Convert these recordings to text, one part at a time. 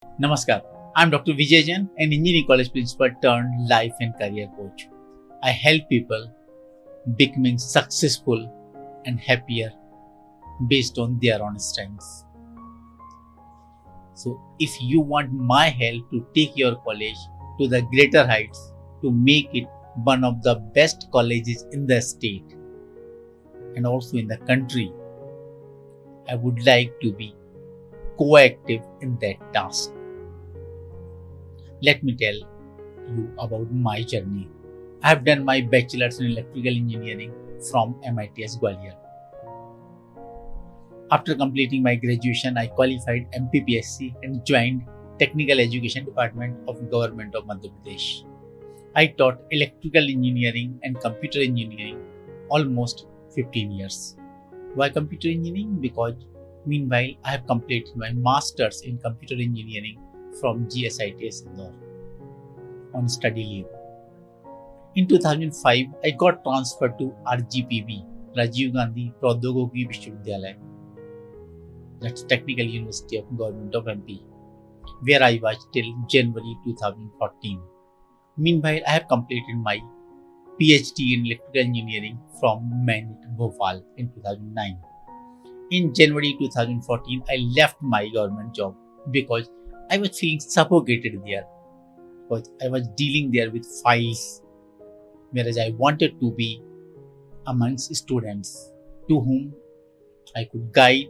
Namaskar. I'm Dr. Vijay Jain, an engineering college principal turned life and career coach. I help people becoming successful and happier based on their own strengths. So, if you want my help to take your college to the greater heights, to make it one of the best colleges in the state and also in the country, I would like to be co-active in that task. Let me tell you about my journey. I have done my bachelor's in electrical engineering from MITS Gwalior. After completing my graduation, I qualified MPPSC and joined Technical Education Department of Government of Madhya Pradesh. I taught electrical engineering and computer engineering almost 15 years. Why computer engineering? Because meanwhile I have completed my master's in computer engineering from GSITS Indore on study leave. In 2005, I got transferred to RGPV, Rajiv Gandhi Praudyogiकी Vishwavidyalaya, that's Technical University of Government of MP, where I was till January 2014. Meanwhile, I have completed my PhD in electrical engineering from MANIT Bhopal in 2009. In January 2014, I left my government job because I was feeling suffocated there, because I was dealing there with files, whereas I wanted to be amongst students to whom I could guide,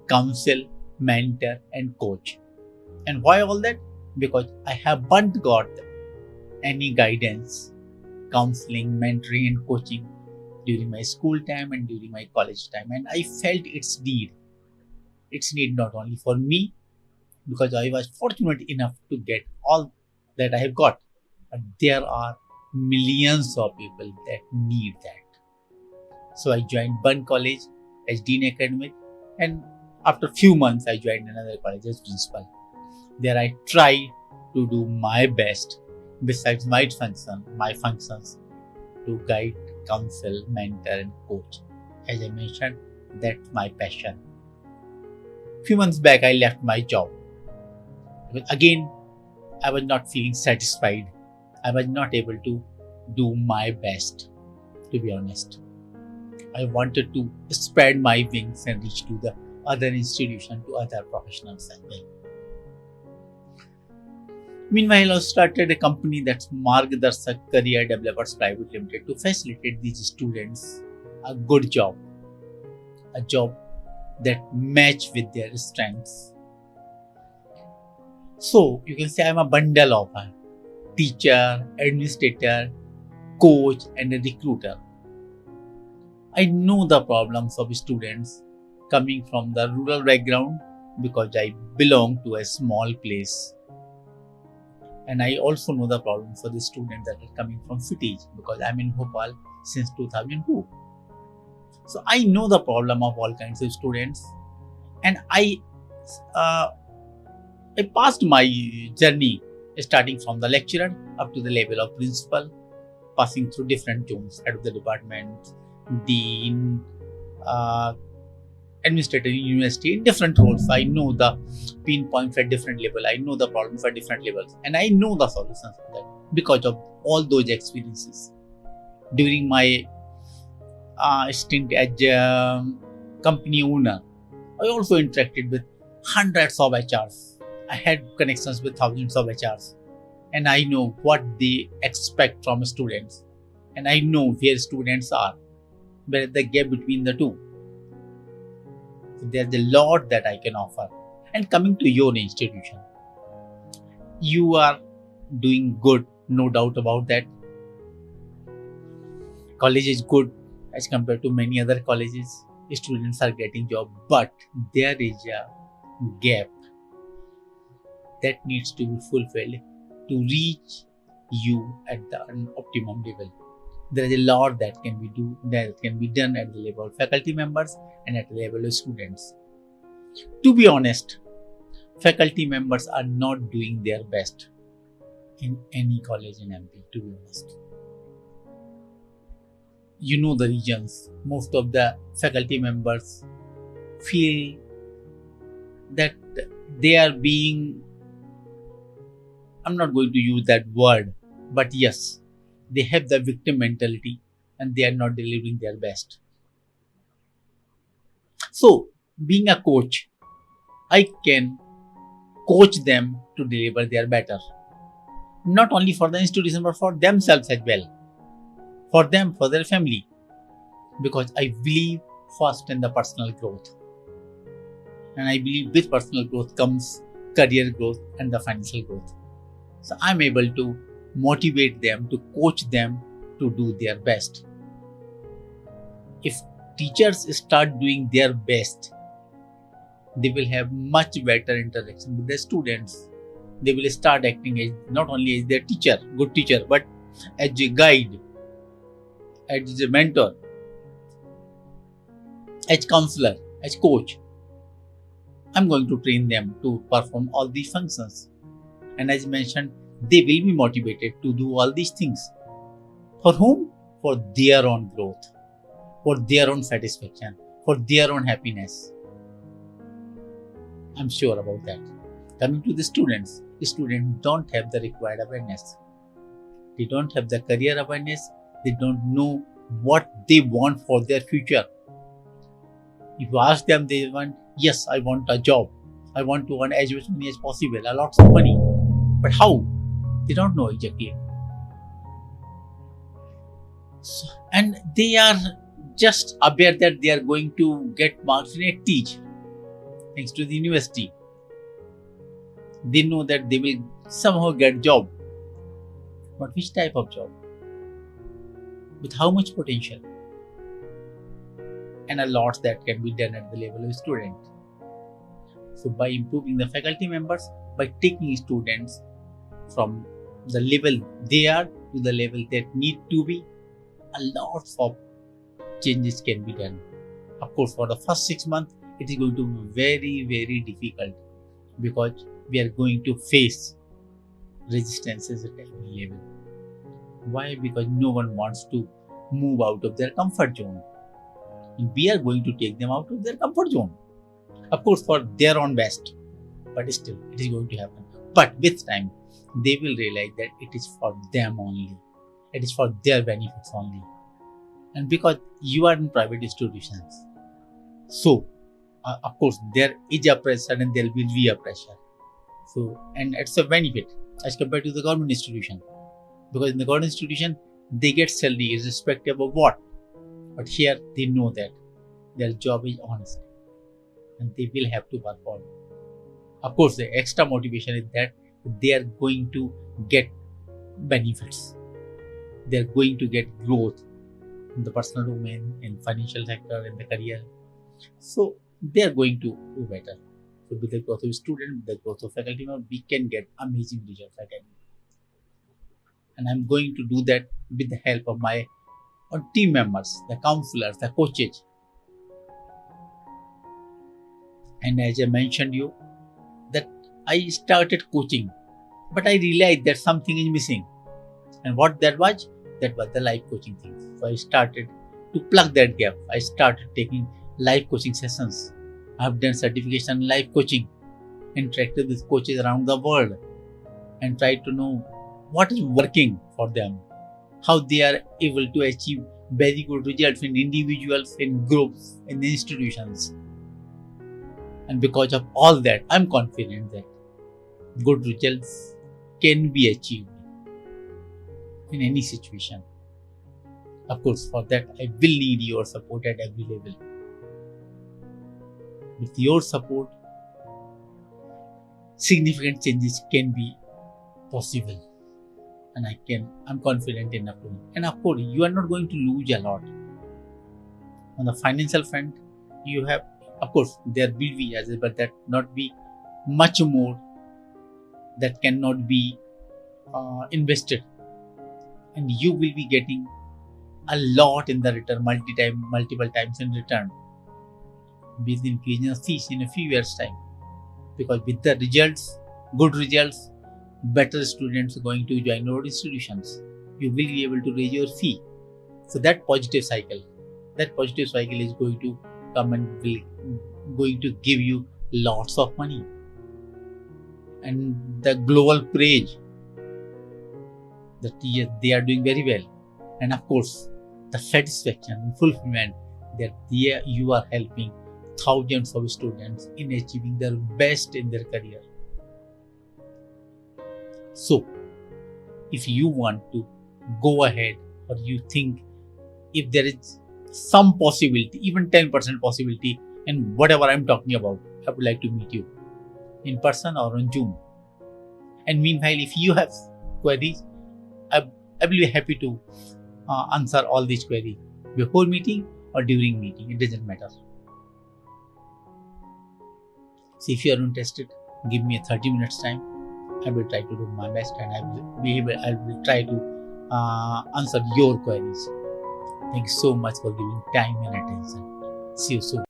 counsel, mentor, and coach. And why all that? Because I haven't got any guidance, counseling, mentoring, and coaching during my school time and during my college time, and I felt its need. Its need not only for me, because I was fortunate enough to get all that I have got, but there are millions of people that need that. So I joined one college as Dean Academic, and after few months I joined another college as principal. There I tried to do my best besides my functions to guide, counsel, mentor, and coach. As I mentioned, that's my passion. Few months back I left my job because again I was not feeling satisfied. I was not able to do my best, to be honest. I wanted to spread my wings and reach to the other institution, to other professionals as well. Meanwhile, I started a company that's Margdarshak Career Developers Private Limited to facilitate these students a good job, a job that match with their strengths. So you can say I'm a bundle of a teacher, administrator, coach, and a recruiter. I know the problems of students coming from the rural background because I belong to a small place. And I also know the problems for the students that are coming from cities because I'm in Bhopal since 2002. So I know the problem of all kinds of students, and I passed my journey starting from the lecturer up to the level of principal, passing through different zones, head of the department, dean, administrator in university, in different roles. I know the pain points at different level. I know the problems at different levels, and I know the solutions for that because of all those experiences. During my stint as company owner, I also interacted with hundreds of HRs. I had connections with thousands of HRs, and I know what they expect from students, and I know where students are, where is the gap between the two. So there's a lot that I can offer. And coming to your institution, you are doing good, no doubt about that. College is good as compared to many other colleges. Students are getting job, but there is a gap that needs to be fulfilled to reach you at the optimum level. There is a lot that can be done at the level of faculty members and at the level of students. To be honest, faculty members are not doing their best in any college in MP, to be honest. You know the regions. Most of the faculty members feel that they are being I'm not going to use that word, but yes, they have the victim mentality and they are not delivering their best. So, being a coach, I can coach them to deliver their better. Not only for the institution, but for themselves as well. For them, for their family. Because I believe first in the personal growth. And I believe with personal growth comes career growth and the financial growth. So I'm able to motivate them, to coach them to do their best. If teachers start doing their best, they will have much better interaction with their students. They will start acting as not only as their teacher, good teacher, but as a guide, as a mentor, as counselor, as coach. I'm going to train them to perform all these functions. And as mentioned, they will be motivated to do all these things. For whom? For their own growth, for their own satisfaction, for their own happiness. I'm sure about that. Coming to the students don't have the required awareness. They don't have the career awareness. They don't know what they want for their future. If you ask them, they want, yes, I want a job. I want to earn as much money as possible, a lot of money. But how? They don't know exactly. And they are just aware that they are going to get marks in a teach thanks to the university. They know that they will somehow get job. But which type of job? With how much potential? And a lot that can be done at the level of student. So by improving the faculty members, by taking students from the level they are to the level that need to be, a lot of changes can be done. Of course, for the first 6 months, it is going to be very, very difficult because we are going to face resistances at every level. Why? Because no one wants to move out of their comfort zone. And we are going to take them out of their comfort zone. Of course, for their own best. But still, it is going to happen. But with time, they will realize that it is for them only. It is for their benefits only. And because you are in private institutions, so of course there is a pressure and there will be a pressure. So, and it's a benefit as compared to the government institution. Because in the government institution, they get salary irrespective of what. But here they know that their job is honest and they will have to work on. Of course, the extra motivation is that they are going to get benefits. They are going to get growth in the personal domain, in financial sector, in the career. So they are going to do better. So with the growth of student, with the growth of faculty, we can get amazing results academy. And I'm going to do that with the help of my team members, the counselors, the coaches. And as I mentioned you, that I started coaching, but I realized that something is missing. And what that was? That was the life coaching thing. So I started to plug that gap. I started taking life coaching sessions. I've done certification in life coaching, interacted with coaches around the world, and tried to know what is working for them, how they are able to achieve very good results in individuals, in groups, in institutions. And because of all that, I'm confident that good results can be achieved in any situation. Of course, for that, I will need your support at every level. With your support, significant changes can be possible. And I'm confident enough to. And of course, you are not going to lose a lot. On the financial front, you have, of course, there will be, as well, that not be much more that cannot be invested. And you will be getting a lot in the return, multiple times in return, with the increase of fees in a few years' time. Because with the results, good results, better students are going to join our institutions. You will be able to raise your fee. So that positive cycle is going to come and going to give you lots of money. And the global praise that yes, they are doing very well, and of course, the satisfaction and fulfillment that you are helping thousands of students in achieving their best in their career. So, if you want to go ahead, or you think if there is some possibility, even 10% possibility, and whatever I'm talking about, I would like to meet you in person or on Zoom. And meanwhile, if you have queries, I will be happy to answer all these queries before meeting or during meeting. It doesn't matter. So if you are interested, give me a 30 minutes time. I will try to do my best, and I will try to answer your queries. Thank you so much for giving time and attention. See you soon.